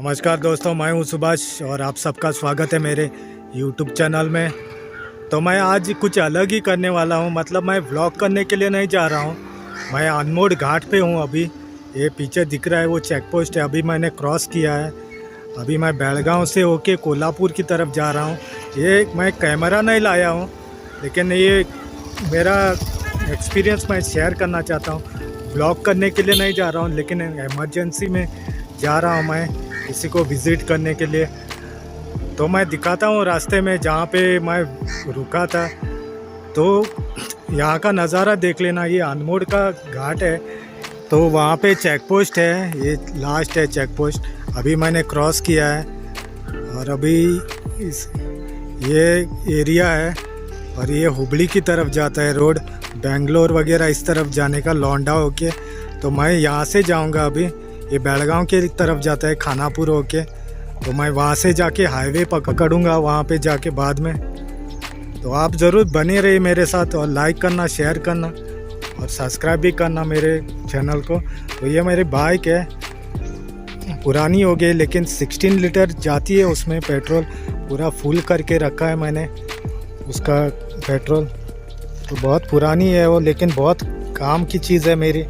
नमस्कार दोस्तों, मैं हूं सुभाष और आप सबका स्वागत है मेरे YouTube चैनल में। तो मैं आज कुछ अलग ही करने वाला हूं। मतलब मैं व्लॉग करने के लिए नहीं जा रहा हूं। मैं अनमोड घाट पे हूं अभी। ये पीछे दिख रहा है वो चेक पोस्ट है, अभी मैंने क्रॉस किया है। अभी मैं बेलगांव से होके कोल्हापुर की तरफ जा रहा हूँ। ये मैं कैमरा नहीं लाया हूँ, लेकिन ये मेरा एक्सपीरियंस मैं शेयर करना चाहता हूँ। व्लॉग करने के लिए नहीं जा रहा हूँ, लेकिन इमरजेंसी में जा रहा हूँ मैं किसी को विज़िट करने के लिए। तो मैं दिखाता हूँ रास्ते में जहाँ पे मैं रुका था। तो यहाँ का नज़ारा देख लेना। ये अनमोड का घाट है, तो वहाँ पे चेक पोस्ट है। ये लास्ट है चेक पोस्ट। अभी मैंने क्रॉस किया है और अभी ये एरिया है और ये हुबली की तरफ जाता है रोड, बेंगलोर वगैरह इस तरफ जाने का, लौंडा होके। तो मैं यहाँ से जाऊँगा अभी। ये बेलगांव के तरफ जाता है खानापुर होके, तो मैं वहाँ से जाके हाईवे पकड़ूँगा वहाँ पे जाके बाद में। तो आप ज़रूर बने रहिए मेरे साथ और लाइक करना, शेयर करना और सब्सक्राइब भी करना मेरे चैनल को। तो ये मेरी बाइक है, पुरानी हो गई लेकिन 16 लीटर जाती है उसमें पेट्रोल। पूरा फुल करके रखा है मैंने उसका पेट्रोल। तो बहुत पुरानी है वो, लेकिन बहुत काम की चीज़ है मेरी।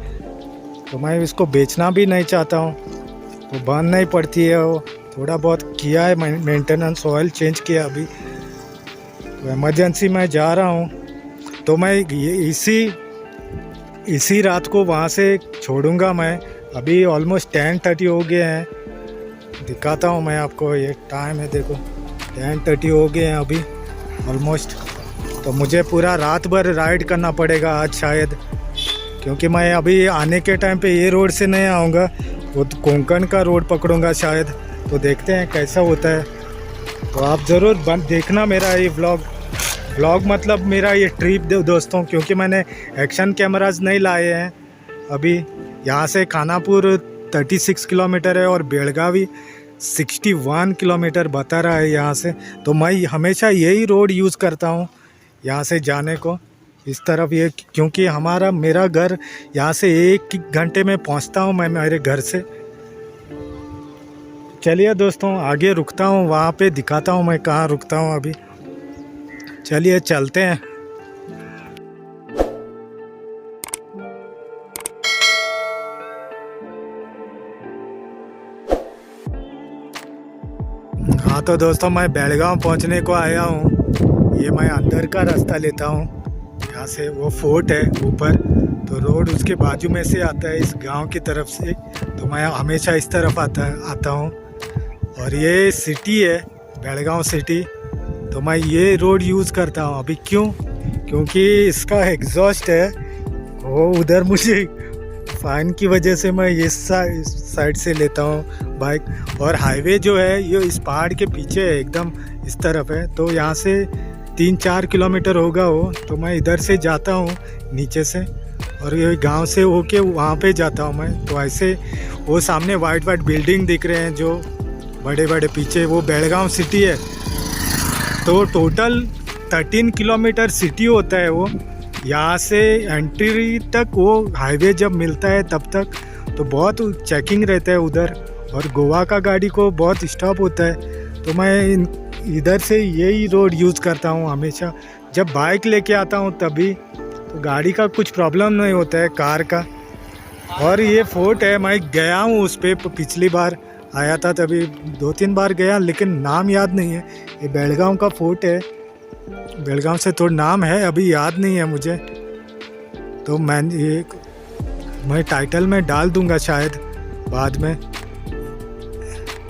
तो मैं इसको बेचना भी नहीं चाहता हूँ, तो बंद नहीं पड़ती है वो। थोड़ा बहुत किया है मेंटेनेंस, ऑयल चेंज किया अभी। तो इमरजेंसी में जा रहा हूँ, तो मैं ये इसी रात को वहाँ से छोड़ूंगा मैं। अभी ऑलमोस्ट 10:30 हो गए हैं। दिखाता हूँ मैं आपको, ये टाइम है देखो, 10:30 हो गए हैं अभी ऑलमोस्ट। तो मुझे पूरा रात भर राइड करना पड़ेगा आज शायद, क्योंकि मैं अभी आने के टाइम पे ये रोड से नहीं आऊँगा, वो कोंकण का रोड पकड़ूंगा शायद। तो देखते हैं कैसा होता है। तो आप ज़रूर देखना मेरा ये व्लॉग मतलब मेरा ये ट्रिप दोस्तों, क्योंकि मैंने एक्शन कैमराज नहीं लाए हैं अभी। यहाँ से खानापुर 36 किलोमीटर है और बेलगावी 61 किलोमीटर बता रहा है यहाँ से। तो मैं हमेशा यही रोड यूज़ करता हूँ यहाँ से जाने को, इस तरफ ये, क्योंकि मेरा घर यहाँ से 1 घंटे में पहुँचता हूँ मैं मेरे घर से। चलिए दोस्तों, आगे रुकता हूँ, वहाँ पे दिखाता हूँ मैं कहाँ रुकता हूँ अभी। चलिए चलते हैं। हाँ तो दोस्तों, मैं बेलगांव पहुँचने को आया हूँ। ये मैं अंदर का रास्ता लेता हूँ। यहाँ से वो फोर्ट है ऊपर, तो रोड उसके बाजू में से आता है इस गांव की तरफ से। तो मैं हमेशा इस तरफ आता हूँ। और ये सिटी है बेलगांव सिटी, तो मैं ये रोड यूज़ करता हूँ अभी। क्योंकि इसका एग्जॉस्ट है वो उधर, मुझे फाइन की वजह से मैं इस साइड से लेता हूँ बाइक। और हाईवे जो है ये इस पहाड़ के पीछे है, एकदम इस तरफ है। तो यहाँ से 3-4 किलोमीटर होगा वो। तो मैं इधर से जाता हूँ नीचे से, और ये गांव से होके वहाँ पे जाता हूँ मैं। तो ऐसे वो सामने वाइट बिल्डिंग दिख रहे हैं जो बड़े बड़े, पीछे वो बेलगांव सिटी है। तो टोटल 13 किलोमीटर सिटी होता है वो। यहाँ से एंट्री तक वो हाईवे जब मिलता है तब तक तो बहुत चेकिंग रहता है उधर, और गोवा का गाड़ी को बहुत स्टॉप होता है। तो मैं इधर से यही रोड यूज़ करता हूँ हमेशा। जब बाइक लेके आता हूँ तभी तो गाड़ी का कुछ प्रॉब्लम नहीं होता है, कार का। और ये फोर्ट है, मैं गया हूँ उस पर, पिछली बार आया था तभी 2-3 बार गया, लेकिन नाम याद नहीं है। ये बेलगांव का फोर्ट है, बेलगांव से थोड़ा नाम है, अभी याद नहीं है मुझे। तो मैं टाइटल में डाल दूंगा शायद बाद में।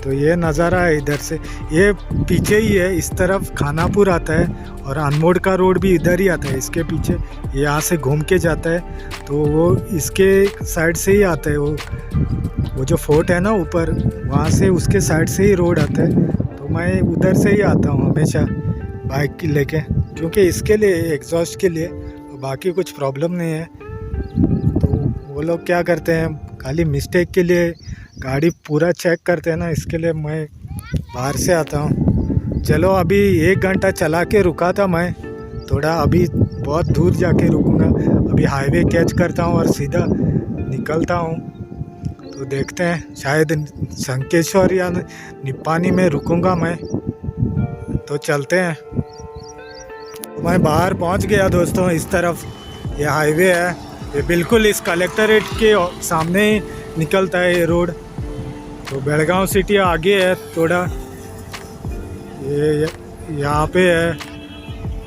तो ये नज़ारा है इधर से, ये पीछे ही है, इस तरफ खानापुर आता है और अनमोड का रोड भी इधर ही आता है इसके पीछे। यहाँ से घूम के जाता है, तो वो इसके साइड से ही आता है। वो जो फोर्ट है ना ऊपर, वहाँ से उसके साइड से ही रोड आता है। तो मैं उधर से ही आता हूँ हमेशा बाइक लेके, क्योंकि इसके लिए, एग्जॉस्ट के लिए, बाकी कुछ प्रॉब्लम नहीं है। तो वो लोग क्या करते हैं, खाली मिस्टेक के लिए गाड़ी पूरा चेक करते हैं ना, इसके लिए मैं बाहर से आता हूँ। चलो, अभी 1 घंटा चला के रुका था मैं थोड़ा, अभी बहुत दूर जाके रुकूंगा। अभी हाईवे कैच करता हूँ और सीधा निकलता हूँ। तो देखते हैं, शायद संकेश्वर या निपानी में रुकूंगा मैं। तो चलते हैं। तो मैं बाहर पहुंच गया दोस्तों। इस तरफ ये हाईवे है, ये बिल्कुल इस कलेक्टरेट के सामने ही निकलता है ये रोड। तो बेलगांव सिटी आगे है थोड़ा, ये यहाँ पे है,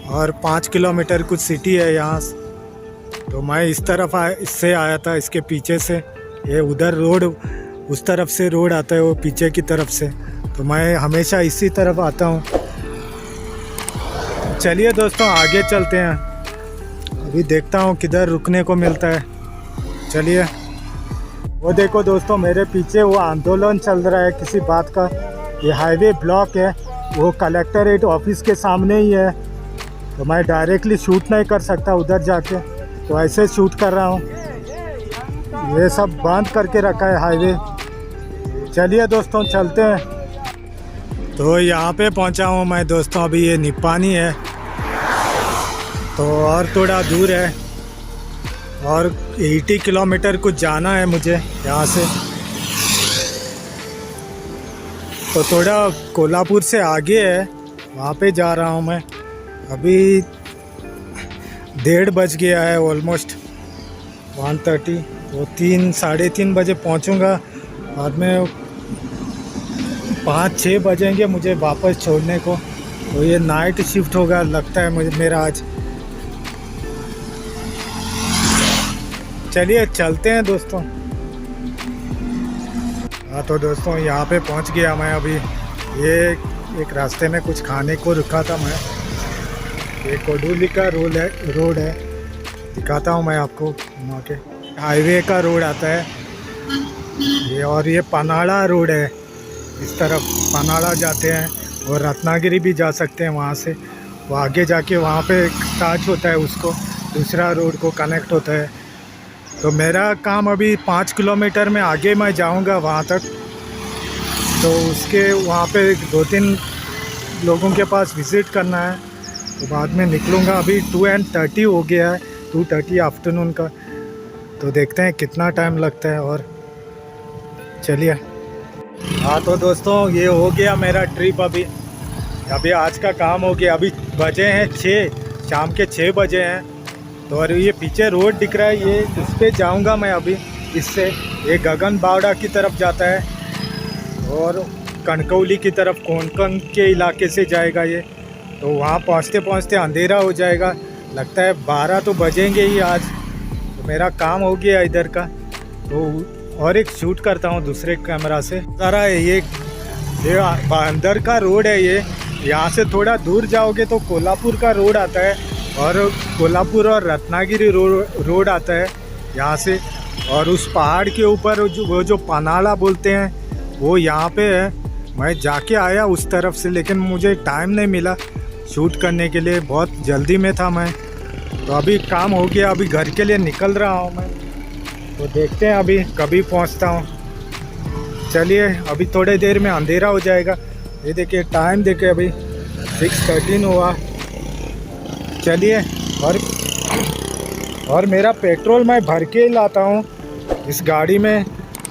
और 5 किलोमीटर कुछ सिटी है यहाँ से। तो मैं इस तरफ इससे आया था, इसके पीछे से। ये उधर रोड, उस तरफ से रोड आता है, वो पीछे की तरफ से। तो मैं हमेशा इसी तरफ आता हूँ। चलिए दोस्तों आगे चलते हैं। अभी देखता हूँ किधर रुकने को मिलता है। चलिए। वो देखो दोस्तों, मेरे पीछे वो आंदोलन चल रहा है किसी बात का। ये हाईवे ब्लॉक है, वो कलेक्टरेट ऑफिस के सामने ही है। तो मैं डायरेक्टली शूट नहीं कर सकता उधर जाके, तो ऐसे शूट कर रहा हूँ। ये सब बंद करके रखा है हाईवे। चलिए दोस्तों चलते हैं। तो यहाँ पे पहुँचा हूँ मैं दोस्तों। अभी ये निपानी है, तो और थोड़ा दूर है, और 80 किलोमीटर कुछ जाना है मुझे यहाँ से। तो थोड़ा कोल्हापुर से आगे है, वहाँ पे जा रहा हूँ मैं। अभी 1:30 बज गया है, ऑलमोस्ट 1:30। तो 3-3:30 बजे पहुँचूँगा। बाद में 5-6 बजेंगे मुझे वापस छोड़ने को। तो ये नाइट शिफ्ट होगा लगता है मुझे मेरा आज। चलिए चलते हैं दोस्तों। हाँ तो दोस्तों यहाँ पे पहुँच गया मैं अभी। ये एक रास्ते में कुछ खाने को रुका था मैं। ये कोडुली का रोड है, दिखाता हूँ मैं आपको वहाँ के। हाईवे का रोड आता है ये, और ये पनाड़ा रोड है। इस तरफ पनाड़ा जाते हैं और रत्नागिरी भी जा सकते हैं वहाँ से। वो आगे जाके वहाँ पे टच होता है, उसको दूसरा रोड को कनेक्ट होता है। तो मेरा काम अभी 5 किलोमीटर में आगे मैं जाऊंगा वहाँ तक। तो उसके वहाँ पे 2-3 लोगों के पास विज़िट करना है, तो बाद में निकलूँगा। अभी 2:30 हो गया है, 2:30 आफ्टरनून का। तो देखते हैं कितना टाइम लगता है। और चलिए। हाँ तो दोस्तों ये हो गया मेरा ट्रिप। अभी आज का काम हो गया। अभी बजे हैं 6, शाम के 6 बजे हैं। तो और ये पीछे रोड दिख रहा है, ये इस पर जाऊँगा मैं अभी। इससे ये गगन बावड़ा की तरफ जाता है, और कनकौली की तरफ कोंकण के इलाके से जाएगा ये। तो वहाँ पहुँचते पहुँचते अंधेरा हो जाएगा, लगता है 12 तो बजेंगे ही आज। तो मेरा काम हो गया इधर का। तो और एक शूट करता हूँ दूसरे कैमरा से। सारा ये अंदर का रोड है ये। यहाँ से थोड़ा दूर जाओगे तो कोल्हापुर का रोड आता है, और कोल्हापुर और रत्नागिरी रोड आता है यहाँ से। और उस पहाड़ के ऊपर वो जो पनाड़ा बोलते हैं वो यहाँ पे है। मैं जाके आया उस तरफ से, लेकिन मुझे टाइम नहीं मिला शूट करने के लिए, बहुत जल्दी में था मैं। तो अभी काम हो गया, अभी घर के लिए निकल रहा हूँ मैं। तो देखते हैं अभी कभी पहुँचता हूँ। चलिए अभी थोड़ी देर में अंधेरा हो जाएगा। ये देखिए टाइम देखिए, अभी 6:13 हुआ। चलिए। और मेरा पेट्रोल मैं भर के ही लाता हूँ इस गाड़ी में।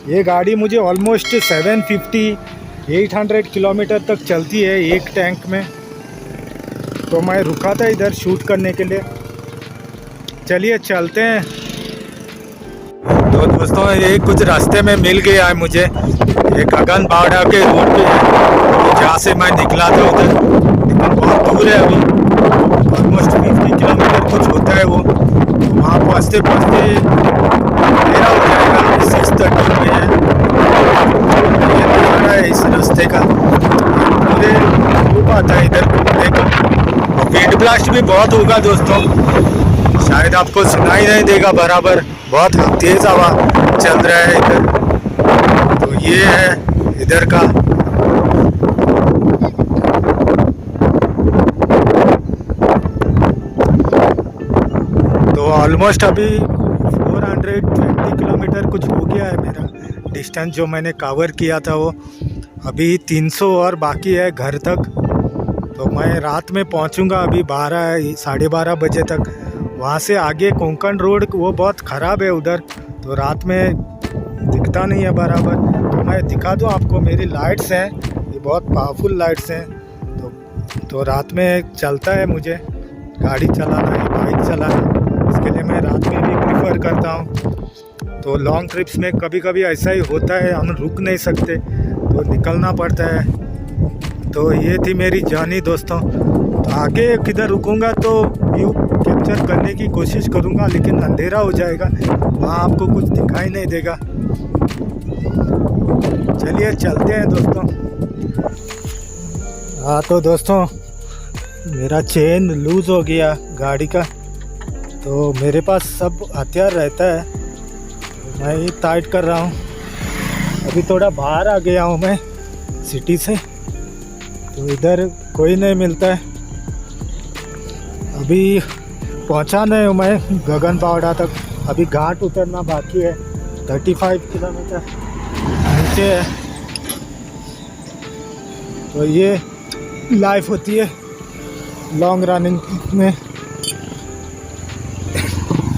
ये गाड़ी मुझे ऑलमोस्ट 750-800 किलोमीटर तक चलती है एक टैंक में। तो मैं रुका था इधर शूट करने के लिए। चलिए चलते हैं। तो दोस्तों ये कुछ रास्ते में मिल गया है मुझे, ये गगन बावड़ा के रोड पे है, जहाँ से मैं निकला था उधर। लेकिन बहुत दूर है, अभी ऑलमोस्ट 50 किलोमीटर कुछ होता है वो। वहाँ पहुँचते पहुँचते मेरा हो जाएगा। 6:30 में है, ये नज़ारा है इस रास्ते का। पूरे धूप आता है इधर देखो, और विंड ब्लास्ट भी बहुत होगा दोस्तों, शायद आपको सुनाई नहीं देगा बराबर, बहुत तेज़ हवा चल रहा है इधर। तो ये है इधर का। तो ऑलमोस्ट अभी 420 किलोमीटर कुछ हो गया है मेरा डिस्टेंस जो मैंने कवर किया था वो। अभी 300 और बाकी है घर तक। तो मैं रात में पहुंचूंगा अभी 12-12:30 बजे तक। वहाँ से आगे कोंकण रोड वो बहुत ख़राब है उधर, तो रात में दिखता नहीं है बराबर। तो मैं दिखा दूँ आपको, मेरी लाइट्स हैं, ये बहुत पावरफुल लाइट्स हैं। तो रात में चलता है मुझे गाड़ी चलाना या बाइक चलाना, इसके लिए मैं रात में भी प्रेफर करता हूँ। तो लॉन्ग ट्रिप्स में कभी कभी ऐसा ही होता है, हम रुक नहीं सकते तो निकलना पड़ता है। तो ये थी मेरी जर्नी दोस्तों। तो आगे किधर रुकूंगा तो व्यू कैप्चर करने की कोशिश करूंगा, लेकिन अंधेरा हो जाएगा, वहाँ आपको कुछ दिखाई नहीं देगा। चलिए चलते हैं दोस्तों। हाँ तो दोस्तों, मेरा चेन लूज़ हो गया गाड़ी का, तो मेरे पास सब हथियार रहता है, तो मैं ही टाइट कर रहा हूँ। अभी थोड़ा बाहर आ गया हूँ मैं सिटी से, तो इधर कोई नहीं मिलता है। अभी पहुँचा नहीं हूँ मैं गगन बावड़ा तक, अभी घाट उतरना बाकी है, 35 किलोमीटर नीचे है। तो ये लाइफ होती है लॉन्ग रनिंग में।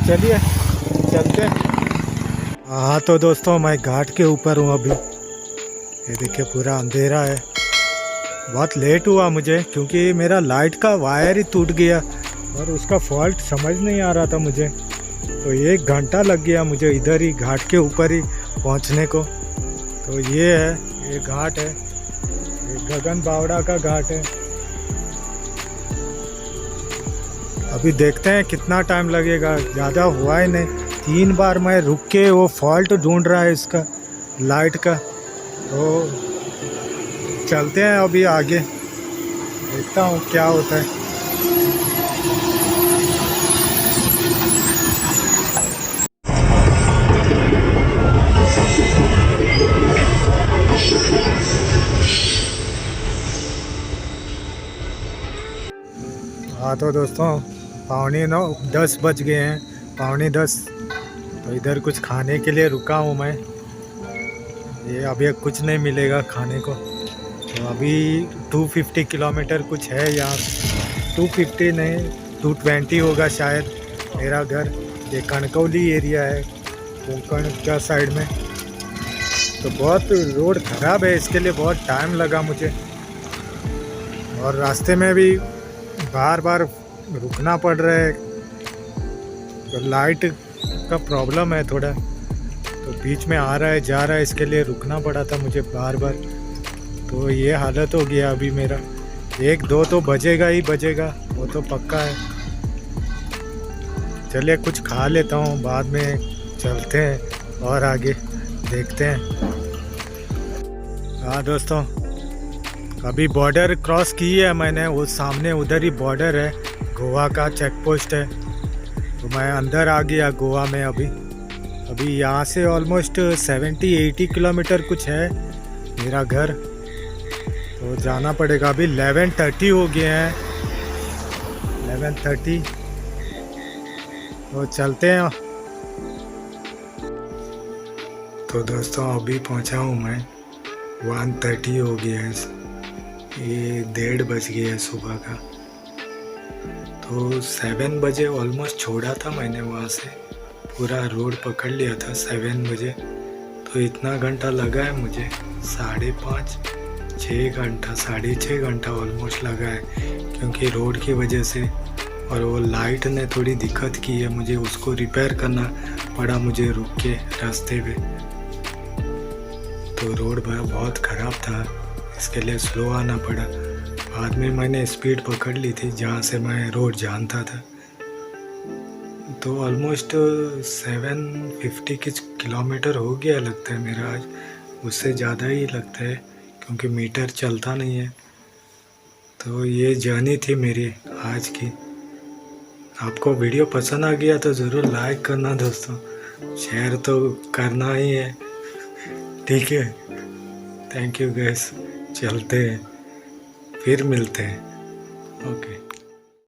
चलिए चलते हैं। हाँ तो दोस्तों, मैं घाट के ऊपर हूँ अभी। ये देखिए पूरा अंधेरा है। बहुत लेट हुआ मुझे, क्योंकि मेरा लाइट का वायर ही टूट गया और उसका फॉल्ट समझ नहीं आ रहा था मुझे। तो 1 घंटा लग गया मुझे इधर ही घाट के ऊपर ही पहुंचने को। तो ये है, ये घाट है, ये गगन बावड़ा का घाट है। अभी देखते हैं कितना टाइम लगेगा, ज़्यादा हुआ ही नहीं। 3 बार मैं रुक के वो फॉल्ट ढूंढ रहा है इसका लाइट का। तो चलते हैं अभी आगे, देखता हूँ क्या होता है। हाँ तो दोस्तों, 9:45 बज गए हैं, 9:45। तो इधर कुछ खाने के लिए रुका हूँ मैं। ये अभी कुछ नहीं मिलेगा खाने को। तो अभी 250 किलोमीटर कुछ है यहाँ, 250 नहीं 220 होगा शायद मेरा घर। ये कणकौली एरिया है, कोंकण का साइड में। तो बहुत रोड ख़राब है, इसके लिए बहुत टाइम लगा मुझे, और रास्ते में भी बार बार रुकना पड़ रहा है। तो लाइट का प्रॉब्लम है थोड़ा, तो बीच में आ रहा है जा रहा है, इसके लिए रुकना पड़ा था मुझे बार बार। तो ये हालत हो गया अभी मेरा। 1-2 तो बजेगा ही बजेगा, वो तो पक्का है। चलिए कुछ खा लेता हूँ, बाद में चलते हैं और आगे देखते हैं। हाँ दोस्तों, अभी बॉर्डर क्रॉस की है मैंने, वो सामने उधर ही बॉर्डर है, गोवा का चेक पोस्ट है। तो मैं अंदर आ गया गोवा में। अभी यहाँ से ऑलमोस्ट 70-80 किलोमीटर कुछ है मेरा घर। तो जाना पड़ेगा। अभी 11:30 हो गए हैं, 11:30। तो चलते हैं। तो दोस्तों अभी पहुँचा हूँ मैं, 1:30 हो गया है, ये 1:30 बज गया है सुबह का। तो 7 बजे ऑलमोस्ट छोड़ा था मैंने वहाँ से, पूरा रोड पकड़ लिया था 7 बजे। तो इतना घंटा लगा है मुझे, 5.5-6 घंटा, 6.5 घंटा ऑलमोस्ट लगा है, क्योंकि रोड की वजह से। और वो लाइट ने थोड़ी दिक्कत की है मुझे, उसको रिपेयर करना पड़ा मुझे रुक के रास्ते पे। तो रोड बहुत ख़राब था, इसके लिए स्लो आना पड़ा। बाद में मैंने स्पीड पकड़ ली थी जहाँ से मैं रोड जानता था। तो ऑलमोस्ट 750 किलोमीटर हो गया लगता है मेरा आज, उससे ज़्यादा ही लगता है, क्योंकि मीटर चलता नहीं है। तो ये जर्नी थी मेरी आज की। आपको वीडियो पसंद आ गया तो ज़रूर लाइक करना दोस्तों, शेयर तो करना ही है, ठीक है। थैंक यू गाइस, चलते हैं, फिर मिलते हैं। ओके।